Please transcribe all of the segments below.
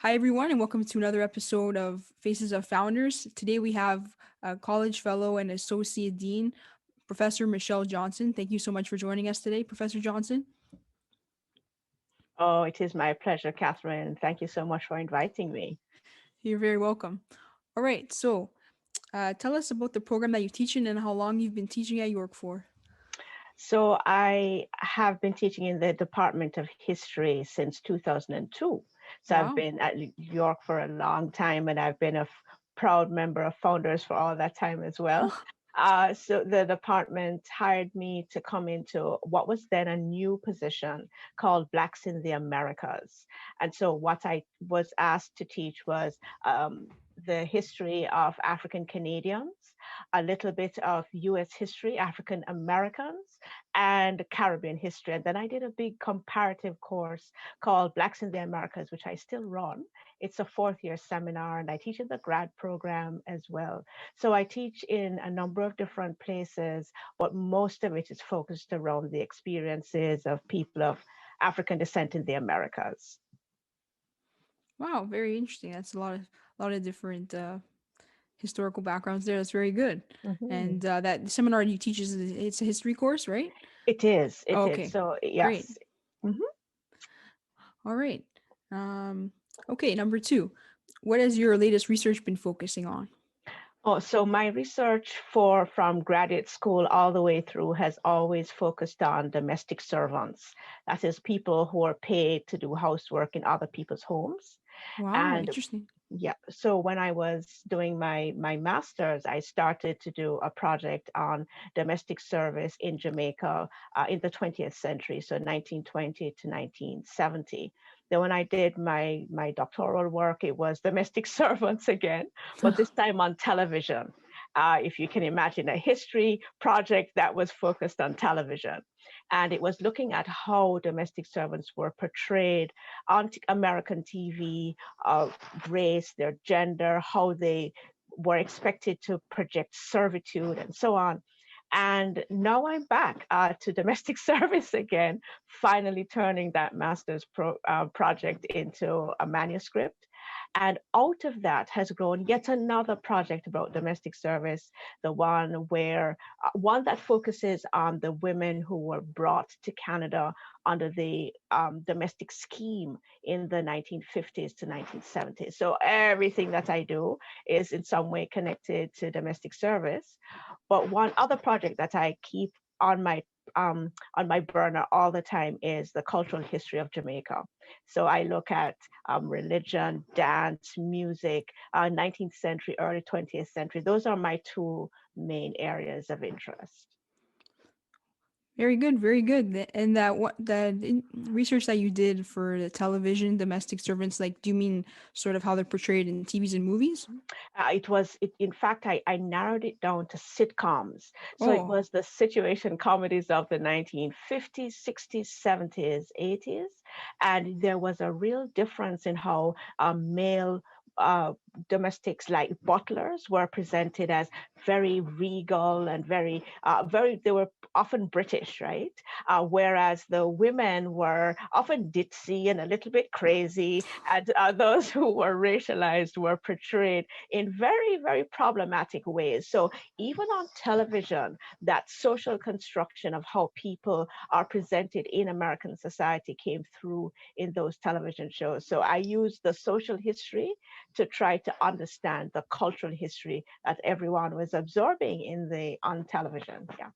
Hi, everyone, and welcome to another episode of Faces of Founders. Today we have a college fellow and associate dean, Professor Michele Johnson. Thank you so much for joining us today, Professor Johnson. Oh, it is my pleasure, Catherine. Thank you so much for inviting me. You're very welcome. All right, so tell us about the program that you teach in and how long you've been teaching at York for. So, I have been teaching in the Department of History since 2002. So, I've Wow. been at York for a long time, and I've been a proud member of Founders for all that time as well. So, the department hired me to come into what was then a new position called Blacks in the Americas. And so, what I was asked to teach was the history of African Canadians, a little bit of US history, African Americans, and Caribbean history. And then I did a big comparative course called Blacks in the Americas, which I still run. It's a fourth year seminar, and I teach in the grad program as well. So I teach in a number of different places, but most of it is focused around the experiences of people of African descent in the Americas. Wow, very interesting. That's a lot of different historical backgrounds there. That's very good. Mhm. And that seminar you teach it's a history course, right? It is, Oh, it is. okay, So, great. yes. Mhm. All right. Um, okay, number two. What has your latest research been focusing on? Oh, so my research for from graduate school all the way through has always focused on domestic servants. That is people who are paid to do housework in other people's homes. Wow, And interesting. yeah, so when I was doing my master's, I started to do a project on domestic service in Jamaica in the 20th century, so 1920 to 1970. Then when I did my doctoral work, it was domestic servants again, but this time on television. If you can imagine a history project that was focused on television. And it was looking at how domestic servants were portrayed on American TV, race, their gender, how they were expected to project servitude, and so on. And now I'm back to domestic service again, finally turning that master's project into a manuscript. And out of that has grown yet another project about domestic service, the one where one that focuses on the women who were brought to Canada under the domestic scheme in the 1950s to 1970s. So everything that I do is in some way connected to domestic service. But one other project that I keep on my burner all the time is the cultural history of Jamaica. So I look at religion, dance, music, 19th century, early 20th century. Those are my two main areas of interest. Very good, very good. And research that you did for the television domestic servants, like, do you mean sort of how they're portrayed in TVs and movies? In fact, I narrowed it down to sitcoms. So it Oh, was the situation comedies of the 1950s, 60s, 70s, 80s. And there was a real difference in how male uh, domestics like butlers were presented as very regal and they were often British, right? Whereas the women were often ditzy and a little bit crazy, and those who were racialized were portrayed in very, very problematic ways. So even on television, that social construction of how people are presented in American society came through in those television shows. So I used the social history to try to understand the cultural history that everyone was absorbing in the on television. Yeah.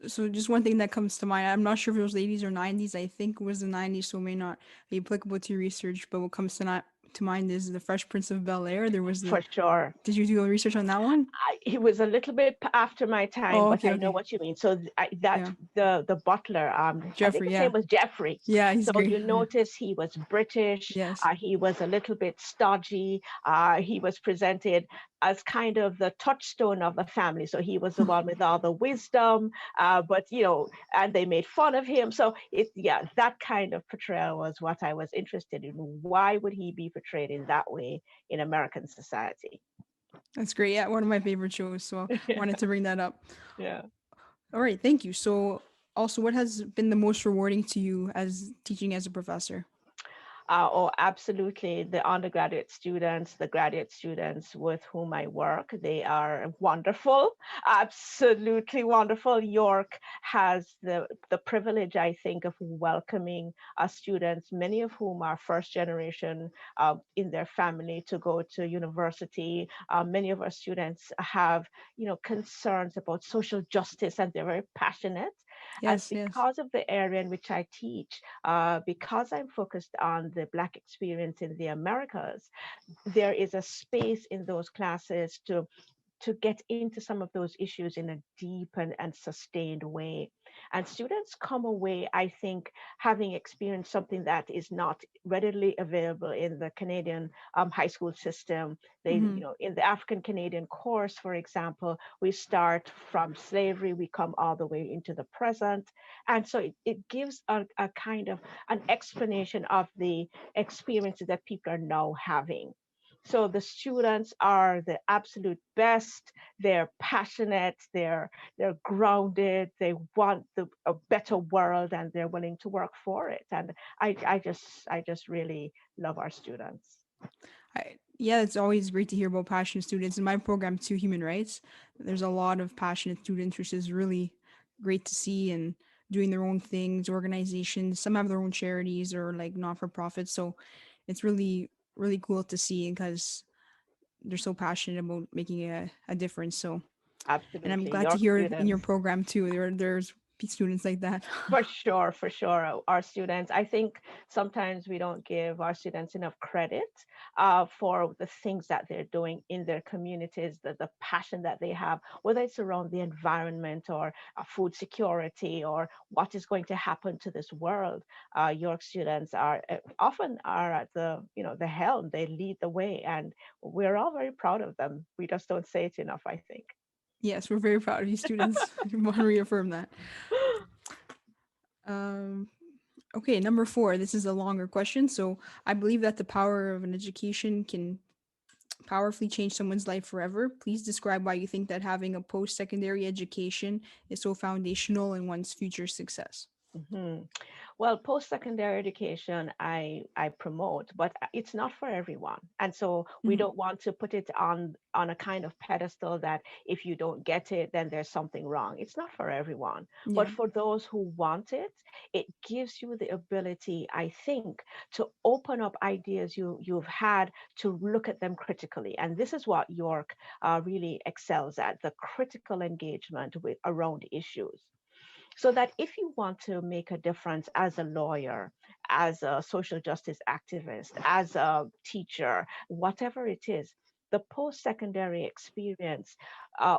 so just one thing that comes to mind. I'm not sure if it was the 80s or 90s. I think it was the 90s, so it may not be applicable to your research. But what comes to mind is the Fresh Prince of Bel Air. There was the. For sure. Did you do research on that one? It was a little bit after my time, Oh, but okay, I know okay, what you mean. So that yeah, the butler, I think Jeffrey, his name yeah, was Jeffrey. yeah, he's So great. you notice he was British. Yes. He was a little bit stodgy. He was presented as kind of the touchstone of the family. So he was the one with all the wisdom. But and they made fun of him. So yeah, that kind of portrayal was what I was interested in. Why would he be portrayed in that way in American society? That's great. Yeah, one of my favorite shows. So wanted to bring that up. Yeah. All right, thank you. So, also, what has been the most rewarding to you as teaching as a professor? Oh, absolutely. The undergraduate students, the graduate students with whom I work, they are wonderful, absolutely wonderful. York has the privilege, I think, of welcoming students, many of whom are first generation in their family to go to university. Many of our students have, concerns about social justice, and they're very passionate. And Yes, yes. because of the area in which I teach, because I'm focused on the Black experience in the Americas, there is a space in those classes to get into some of those issues in a deep and sustained way. And students come away, I think, having experienced something that is not readily available in the Canadian high school system. Hmm. In the African Canadian course, for example, we start from slavery, we come all the way into the present. And so it gives a kind of an explanation of the experiences that people are now having. So the students are the absolute best. They're passionate. They're grounded. They want a better world, and they're willing to work for it. And I just really love our students. Yeah, it's always great to hear about passionate students. In my program, too, human rights, there's a lot of passionate students, which is really great to see and doing their own things, organizations. Some have their own charities or like not for profit. So it's really, really cool to see because they're so passionate about making a difference. So, and I'm Absolutely, glad to your hear it in your students. program too. There's students like that. For sure, for sure. Our students, I think sometimes we don't give our students enough credit for the things that they're doing in their communities, the passion that they have, whether it's around the environment or food security or what is going to happen to this world. York students are often are at the helm. They lead the way, and we're all very proud of them. We just don't say it enough, I think. Yes, we're very proud of you students. I want to reaffirm that. Um, okay, number four. This is a longer question. So I believe that the power of an education can powerfully change someone's life forever. Please describe why you think that having a post secondary education is so foundational in one's future success. Mhm. Well, post-secondary education, I promote, but it's not for everyone. And so we Hmm. don't want to put it on a kind of pedestal that if you don't get it, then there's something wrong. It's not for everyone. But Yeah. for those who want it, it gives you the ability, I think, to open up ideas you've had to look at them critically. And this is what York really excels at, the critical engagement with around issues, so that if you want to make a difference as a lawyer, as a social justice activist, as a teacher, whatever it is, the post secondary experience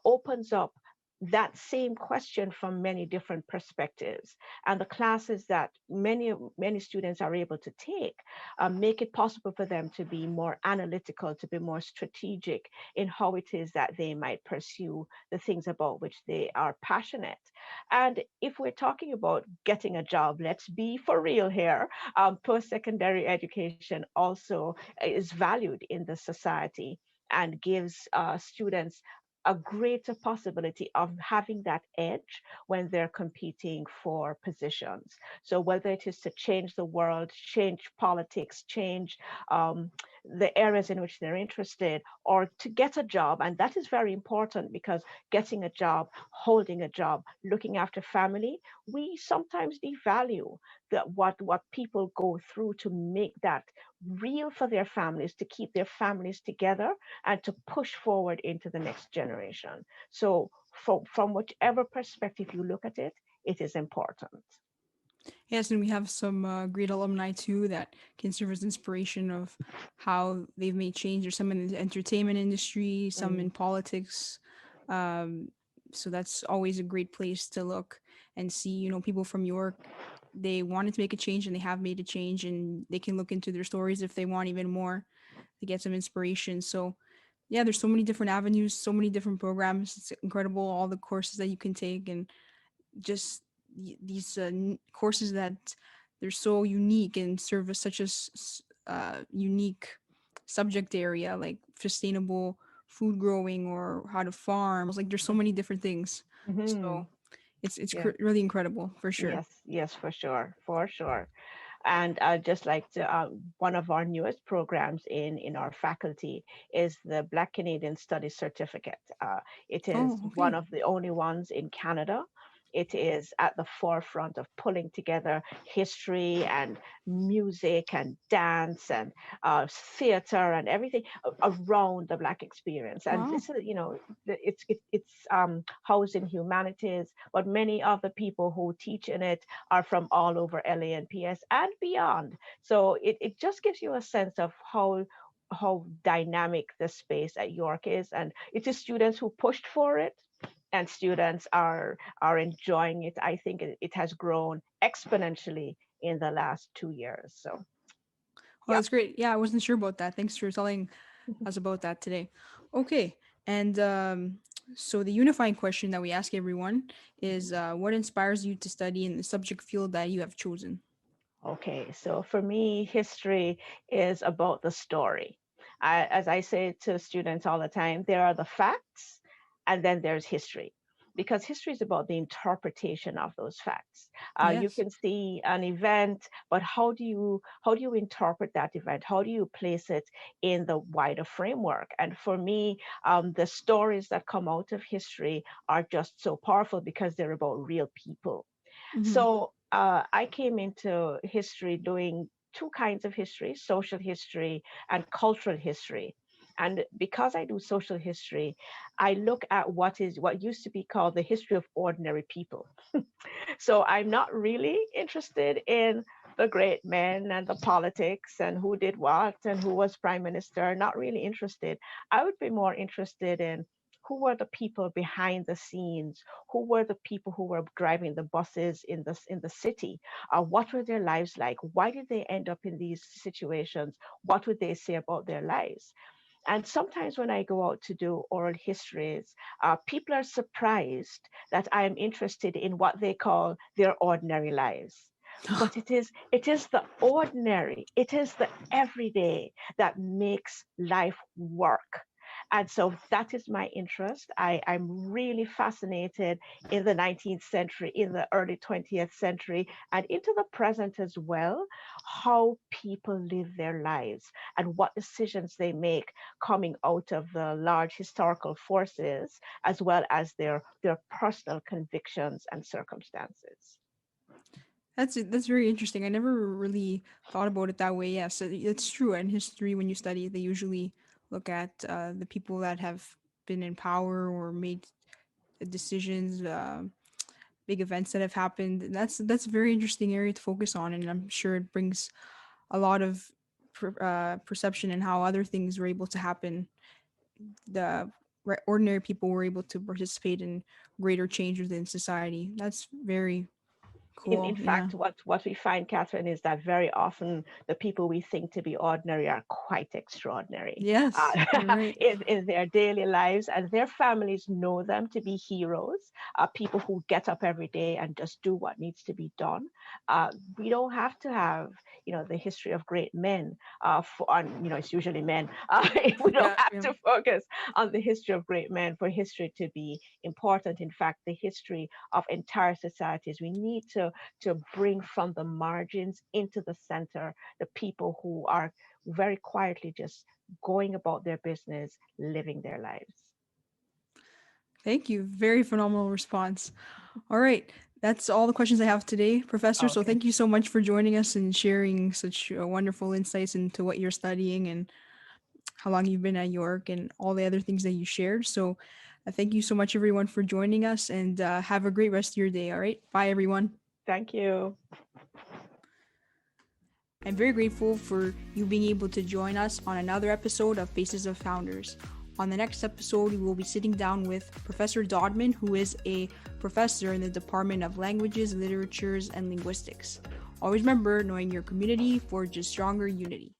opens up that same question from many different perspectives. And the classes that many students are able to take make it possible for them to be more analytical, to be more strategic in how it is that they might pursue the things about which they are passionate. And if we're talking about getting a job, let's be for real here. Post secondary education also is valued in the society and gives students a greater possibility of having that edge when they're competing for positions. So, whether it is to change the world, change politics, change the areas in which they're interested, or to get a job, and that is very important because getting a job, holding a job, looking after family, we sometimes devalue what people go through to make that real for their families, to keep their families together and to push forward into the next generation. So from whichever perspective you look at it, it is important. Yes, and we have some great alumni too that can serve as inspiration of how they've made change. Or some in the entertainment industry, some Mm, in politics. Um, so that's always a great place to look and see. People from York, they wanted to make a change and they have made a change, and they can look into their stories if they want even more to get some inspiration. So yeah, there's so many different avenues, so many different programs. It's incredible all the courses that you can take, and just these courses that they're so unique and serve as such a unique subject area, like sustainable food growing or how to farm. Like there's so many different things. mhm. So it's Yeah. really incredible for sure. Yes, yes, for sure, for sure. And just like one of our newest programs in our faculty is the Black Canadian Studies Certificate. It is Oh, one okay. of the only ones in Canada. It is at the forefront of pulling together history and music and dance and theater and everything around the Black experience. And Wow. this is, it's housed in humanities, but many of the people who teach in it are from all over LANPS and beyond. So it just gives you a sense of how dynamic the space at York is. And it is students who pushed for it, and students are enjoying it. I think it has grown exponentially in the last 2 years. So Oh, yeah. that's great. Yeah, I wasn't sure about that. Thanks for telling us about that today. Okay. And so the unifying question that we ask everyone is what inspires you to study in the subject field that you have chosen? Okay, so for me, history is about the story. As I say to students all the time, there are the facts and then there's history. Because history is about the interpretation of those facts. You Yes. can see an event, but how do you interpret that event? How do you place it in the wider framework? And for me, the stories that come out of history are just so powerful because they're about real people. Mm-hmm. So I came into history doing two kinds of history: social history and cultural history. And because I do social history, I look at what used to be called the history of ordinary people. So I'm not really interested in the great men and the politics and who did what and who was prime minister. Not really interested. I would be more interested in who were the people behind the scenes, who were the people who were driving the buses in the city, what were their lives like, why did they end up in these situations, what would they say about their lives. And sometimes when I go out to do oral histories, people are surprised that I am interested in what they call their ordinary lives. But it is the ordinary, it is the everyday that makes life work. And so that is my interest. I'm really fascinated in the 19th century, in the early 20th century, and into the present as well, how people live their lives and what decisions they make coming out of the large historical forces, as well as their personal convictions and circumstances. That's very interesting. I never really thought about it that way. Yes, it's true. In history, when you study, they usually look at the people that have been in power or made decisions, big events that have happened. And that's a very interesting area to focus on, and I'm sure it brings a lot of perception in how other things were able to happen. The ordinary people were able to participate in greater change within society. That's very In cool. Yeah. fact, what we find, Catherine, is that very often the people we think to be ordinary are quite extraordinary Yes, you're right. in their daily lives, and their families know them to be heroes, people who get up every day and just do what needs to be done. We don't have to have, the history of great men it's usually men. We don't Yeah, have yeah. to focus on the history of great men for history to be important. In fact, the history of entire societies, we need to bring from the margins into the center the people who are very quietly just going about their business, living their lives. Thank you. Very phenomenal response. All right. That's all the questions I have today, Professor. So Okay. thank you so much for joining us and sharing such wonderful insights into what you're studying and how long you've been at York and all the other things that you shared. So thank you so much, everyone, for joining us and have a great rest of your day. All right. Bye, everyone. Thank you. I'm very grateful for you being able to join us on another episode of Faces of Founders. On the next episode, we will be sitting down with Professor Dodman, who is a professor in the Department of Languages, Literatures, and Linguistics. Always remember, knowing your community forges stronger unity.